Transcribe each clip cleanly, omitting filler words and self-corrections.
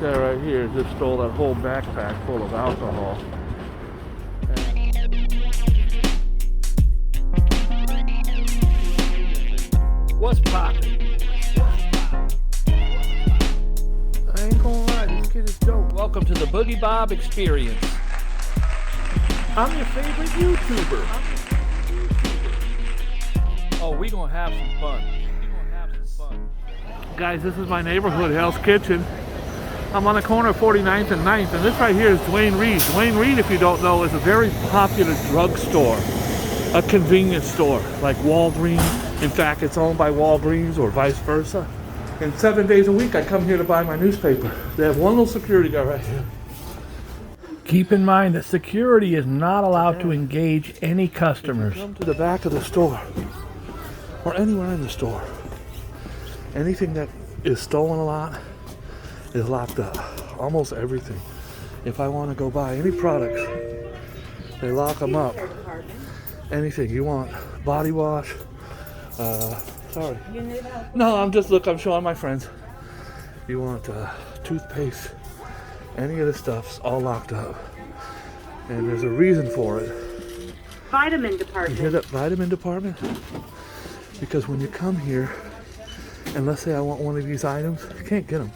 Guy right here just stole that whole backpack full of alcohol. What's poppin'? I ain't gonna lie, this kid is dope. Welcome to the Boogie Bob experience. I'm your favorite YouTuber. Oh, we gonna have some fun. Guys, this is my neighborhood, Hell's Kitchen. I'm on the corner of 49th and 9th, and this right here is Duane Reade. Duane Reade, if you don't know, is a very popular drugstore, a convenience store, like Walgreens. In fact, it's owned by Walgreens or vice versa. And 7 days a week, I come here to buy my newspaper. They have one little security guy right here. Keep in mind that security is not allowed to engage any customers. Come to the back of the store, or anywhere in the store. Anything that is stolen a lot is locked up. Almost everything. If I want to go buy any products, they lock them up. Anything you want, body wash. Sorry. No, I'm showing my friends. You want toothpaste? Any of this stuff's all locked up, and there's a reason for it. Vitamin department. You hear that vitamin department? Because when you come here, and let's say I want one of these items, you can't get them.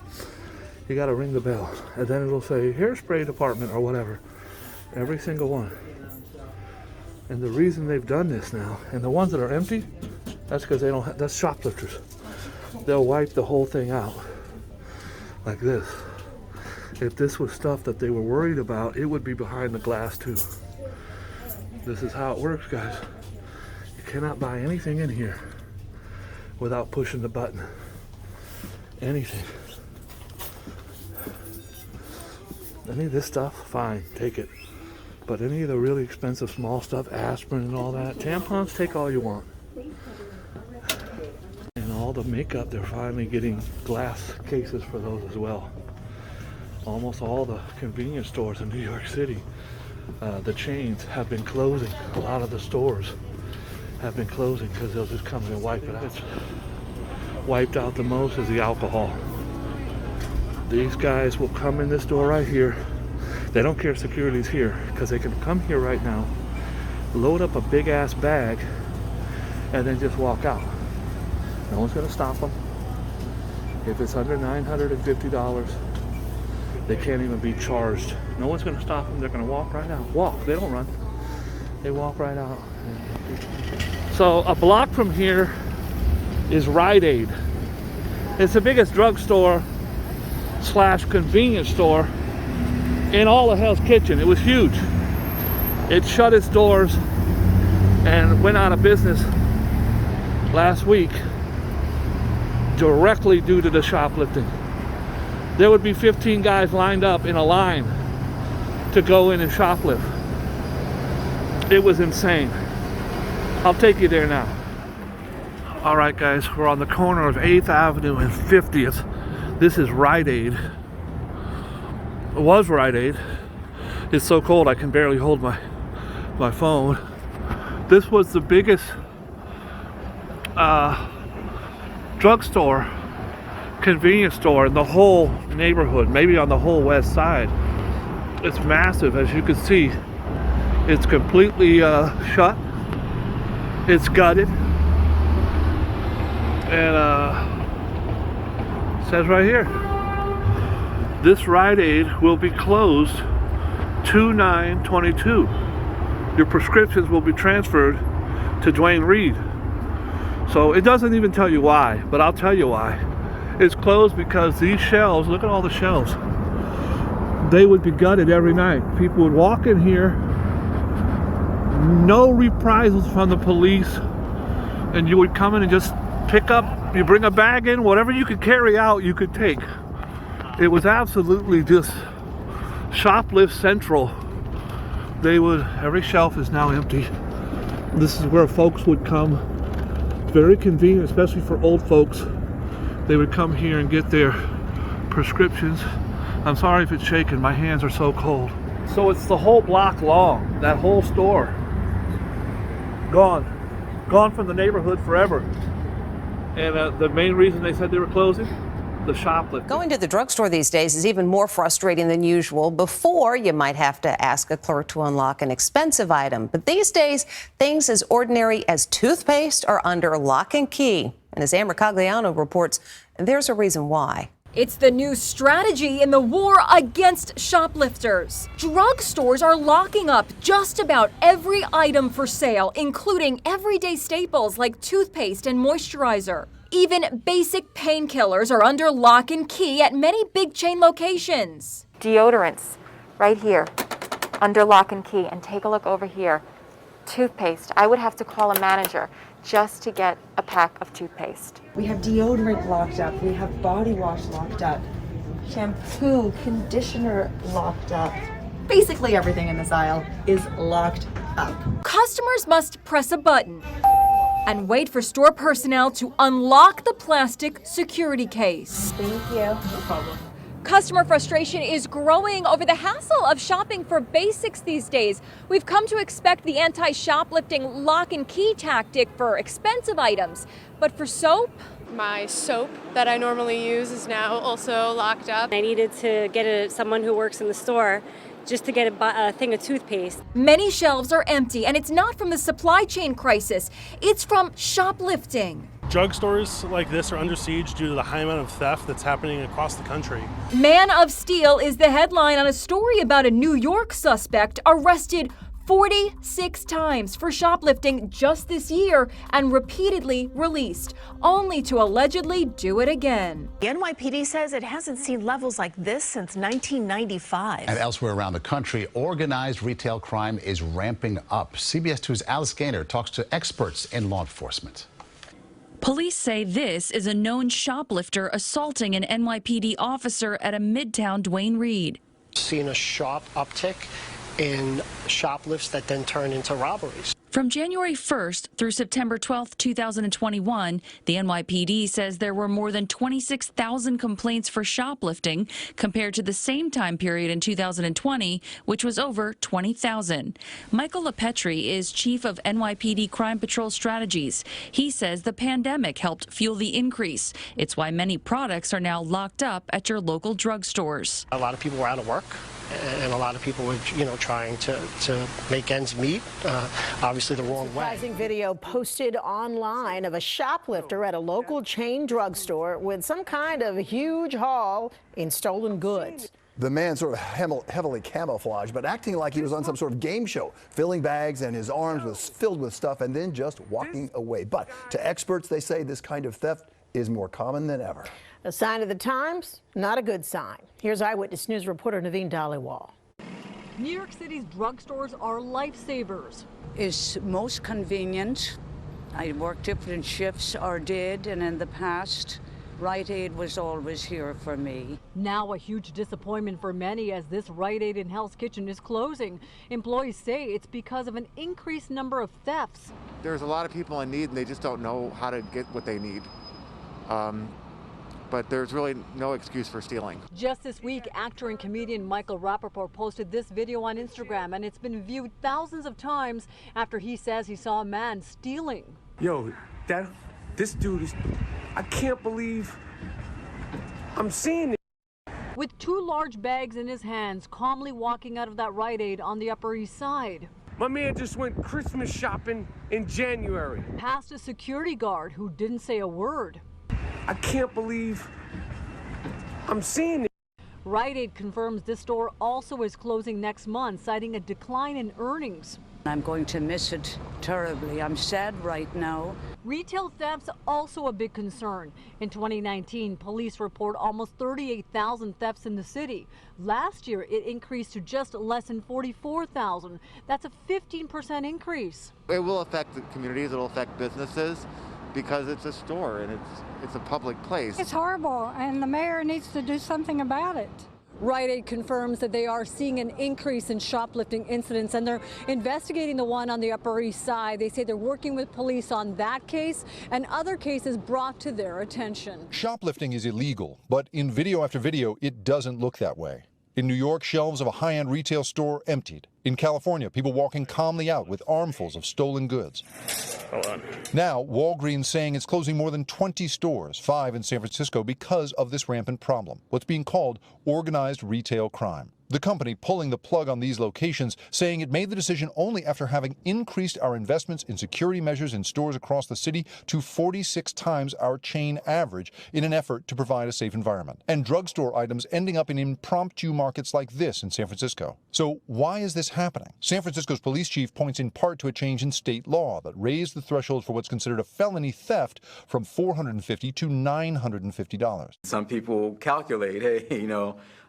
You gotta ring the bell, and then it'll say hairspray department or whatever. Every single one. And the reason they've done this now, and the ones that are empty, that's because they don't. That's shoplifters. They'll wipe the whole thing out like this. If this was stuff that they were worried about, it would be behind the glass too. This is how it works, guys. You cannot buy anything in here without pushing the button. Anything. Any of this stuff, fine, take it. But any of the really expensive small stuff, aspirin and all that, tampons, take all you want. And all the makeup, they're finally getting glass cases for those as well. Almost all the convenience stores in New York City, the chains have been closing. A lot of the stores have been closing because they'll just come and wipe it out. It's wiped out the most is the alcohol. These guys will come in this door right here. They don't care if security's here because they can come here right now, load up a big ass bag, and then just walk out. No one's gonna stop them. If it's under $950, they can't even be charged. No one's gonna stop them. They're gonna walk right out. Walk, they don't run. They walk right out. So a block from here is Rite Aid. It's the biggest drugstore slash convenience store in all of Hell's Kitchen. It was huge. It shut its doors and went out of business last week directly due to the shoplifting. There would be 15 guys lined up in a line to go in and shoplift. It was insane. I'll take you there now. All right, guys, we're on the corner of 8th Avenue and 50th. This is Rite Aid. It was Rite Aid. It's so cold I can barely hold my phone. This was the biggest drugstore, convenience store in the whole neighborhood, maybe on the whole west side. It's massive, as you can see. It's completely shut. It's gutted. And it says right here, this Rite Aid will be closed 2/9/22. Your prescriptions will be transferred to Duane Reade. So it doesn't even tell you why, but I'll tell you why. It's closed because these shelves, look at all the shelves, they would be gutted every night. People would walk in here, no reprisals from the police, and you would come in and just pick up, you bring a bag in, whatever you could carry out, you could take. It was absolutely just shoplift central. Every shelf is now empty. This is where folks would come. It's very convenient, especially for old folks. They would come here and get their prescriptions. I'm sorry if it's shaking, my hands are so cold. So it's the whole block long, that whole store. Gone from the neighborhood forever. And the main reason they said they were closing, the shoplifting. Going to the drugstore these days is even more frustrating than usual. Before, you might have to ask a clerk to unlock an expensive item. But these days, things as ordinary as toothpaste are under lock and key. And as Amber Cagliano reports, there's a reason why. It's the new strategy in the war against shoplifters. Drugstores are locking up just about every item for sale, including everyday staples like toothpaste and moisturizer. Even basic painkillers are under lock and key at many big chain locations. Deodorants, right here, under lock and key. And take a look over here. Toothpaste. I would have to call a manager just to get a pack of toothpaste. We have deodorant locked up, we have body wash locked up, shampoo, conditioner locked up. Basically everything in this aisle is locked up. Customers must press a button and wait for store personnel to unlock the plastic security case. Thank you. No problem. Customer frustration is growing over the hassle of shopping for basics these days. We've come to expect the anti-shoplifting lock and key tactic for expensive items. But for soap? My soap that I normally use is now also locked up. I needed to get someone who works in the store just to get a thing of toothpaste. Many shelves are empty, and it's not from the supply chain crisis. It's from shoplifting. Drugstores like this are under siege due to the high amount of theft that's happening across the country. Man of Steel is the headline on a story about a New York suspect arrested 46 times for shoplifting just this year and repeatedly released, only to allegedly do it again. The NYPD says it hasn't seen levels like this since 1995. And elsewhere around the country, organized retail crime is ramping up. CBS 2's Alice Gaynor talks to experts in law enforcement. Police say this is a known shoplifter assaulting an NYPD officer at a Midtown Duane Reade. Seen a sharp uptick in shoplifts that then turn into robberies. From January 1st through September 12th, 2021, the NYPD says there were more than 26,000 complaints for shoplifting compared to the same time period in 2020, which was over 20,000. Michael LaPetri is chief of NYPD Crime Patrol Strategies. He says the pandemic helped fuel the increase. It's why many products are now locked up at your local drugstores. A lot of people were out of work, and a lot of people were, trying to make ends meet. Obviously the wrong way. Surprising video posted online of a shoplifter at a local chain drugstore with some kind of huge haul in stolen goods. The man sort of heavily camouflaged, but acting like he was on some sort of game show, filling bags and his arms was filled with stuff and then just walking away. But to experts, they say this kind of theft is more common than ever. A sign of the times, not a good sign. Here's Eyewitness News reporter Naveen Dhaliwal. New York City's drugstores are lifesavers. It's most convenient. I worked different shifts or did, and in the past, Rite Aid was always here for me. Now a huge disappointment for many as this Rite Aid in Hell's Kitchen is closing. Employees say it's because of an increased number of thefts. There's a lot of people in need and they just don't know how to get what they need. But there's really no excuse for stealing. Just this week, actor and comedian Michael Rappaport posted this video on Instagram, and it's been viewed thousands of times after he says he saw a man stealing. Yo, this dude is, I can't believe I'm seeing it. With 2 large bags in his hands, calmly walking out of that Rite Aid on the Upper East Side. My man just went Christmas shopping in January. Past a security guard who didn't say a word. I can't believe I'm seeing it. Rite Aid confirms this store also is closing next month, citing a decline in earnings. I'm going to miss it terribly. I'm sad right now. Retail thefts also a big concern. In 2019, police report almost 38,000 thefts in the city. Last year, it increased to just less than 44,000. That's a 15% increase. It will affect the communities, it will affect businesses because it's a store and it's a public place. It's horrible and the mayor needs to do something about it. Rite Aid confirms that they are seeing an increase in shoplifting incidents and they're investigating the one on the Upper East Side. They say they're working with police on that case and other cases brought to their attention. Shoplifting is illegal, but in video after video, it doesn't look that way. In New York, shelves of a high-end retail store emptied. In California, people walking calmly out with armfuls of stolen goods. Hold on. Now, Walgreens saying it's closing more than 20 stores, 5 in San Francisco, because of this rampant problem, what's being called organized retail crime. The company pulling the plug on these locations, saying it made the decision only after having increased our investments in security measures in stores across the city to 46 times our chain average in an effort to provide a safe environment. And drugstore items ending up in impromptu markets like this in San Francisco. So why is this happening? San Francisco's police chief points in part to a change in state law that raised the threshold for what's considered a felony theft from $450 to $950. Some people calculate, hey,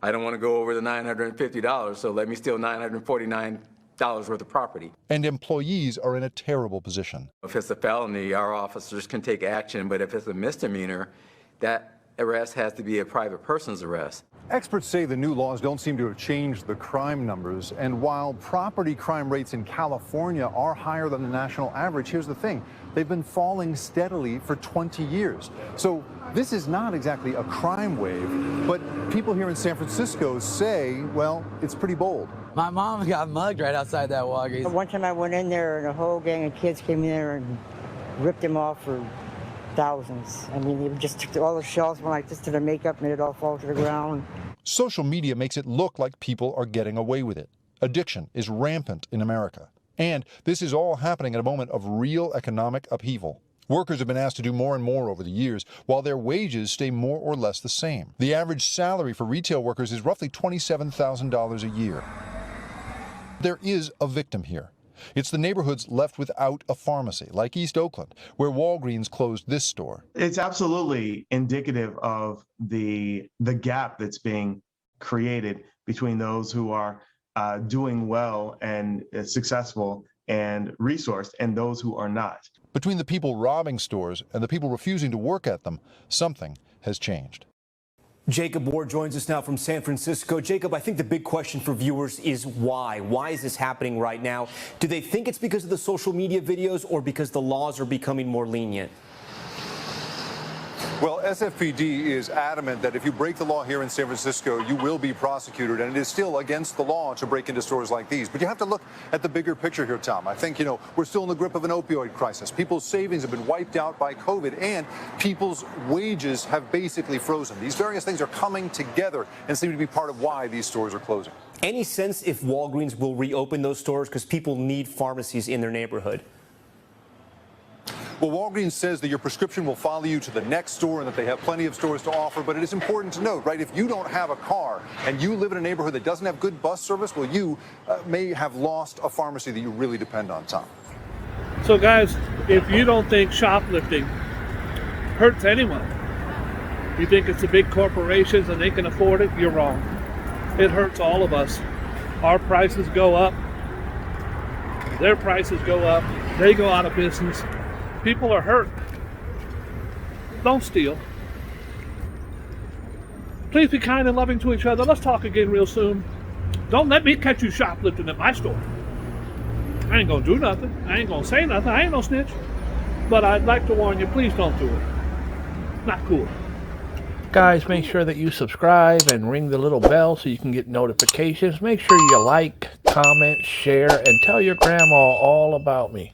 I don't want to go over the $950, so let me steal $949 worth of property. And employees are in a terrible position. If it's a felony, our officers can take action, but if it's a misdemeanor, that arrest has to be a private person's arrest. Experts say the new laws don't seem to have changed the crime numbers. And while property crime rates in California are higher than the national average, here's the thing. They've been falling steadily for 20 years. So this is not exactly a crime wave, but people here in San Francisco say, well, it's pretty bold. My mom got mugged right outside that Walgreens. One time I went in there and a whole gang of kids came in there and ripped him off for thousands. I mean, they just took all the shelves, went like this to their makeup, made it all fall to the ground. Social media makes it look like people are getting away with it. Addiction is rampant in America. And this is all happening at a moment of real economic upheaval. Workers have been asked to do more and more over the years, while their wages stay more or less the same. The average salary for retail workers is roughly $27,000 a year. There is a victim here. It's the neighborhoods left without a pharmacy, like East Oakland, where Walgreens closed this store. It's absolutely indicative of the gap that's being created between those who are doing well and successful and resourced and those who are not. Between the people robbing stores and the people refusing to work at them, something has changed. Jacob Ward joins us now from San Francisco. Jacob, I think the big question for viewers is why? Why is this happening right now? Do they think it's because of the social media videos or because the laws are becoming more lenient? Well, SFPD is adamant that if you break the law here in San Francisco, you will be prosecuted, and it is still against the law to break into stores like these. But you have to look at the bigger picture here, Tom. I think, we're still in the grip of an opioid crisis. People's savings have been wiped out by COVID, and people's wages have basically frozen. These various things are coming together and seem to be part of why these stores are closing. Any sense if Walgreens will reopen those stores because people need pharmacies in their neighborhood? Well, Walgreens says that your prescription will follow you to the next store and that they have plenty of stores to offer. But it is important to note, right, if you don't have a car and you live in a neighborhood that doesn't have good bus service, well, you may have lost a pharmacy that you really depend on, Tom. So, guys, if you don't think shoplifting hurts anyone, you think it's the big corporations and they can afford it, you're wrong. It hurts all of us. Our prices go up. Their prices go up. They go out of business. People are hurt. Don't steal. Please be kind and loving to each other. Let's talk again real soon. Don't let me catch you shoplifting at my store. I ain't gonna do nothing. I ain't gonna say nothing. I ain't no snitch. But I'd like to warn you, please don't do it. Not cool. Guys, make sure that you subscribe and ring the little bell so you can get notifications. Make sure you like, comment, share, and tell your grandma all about me.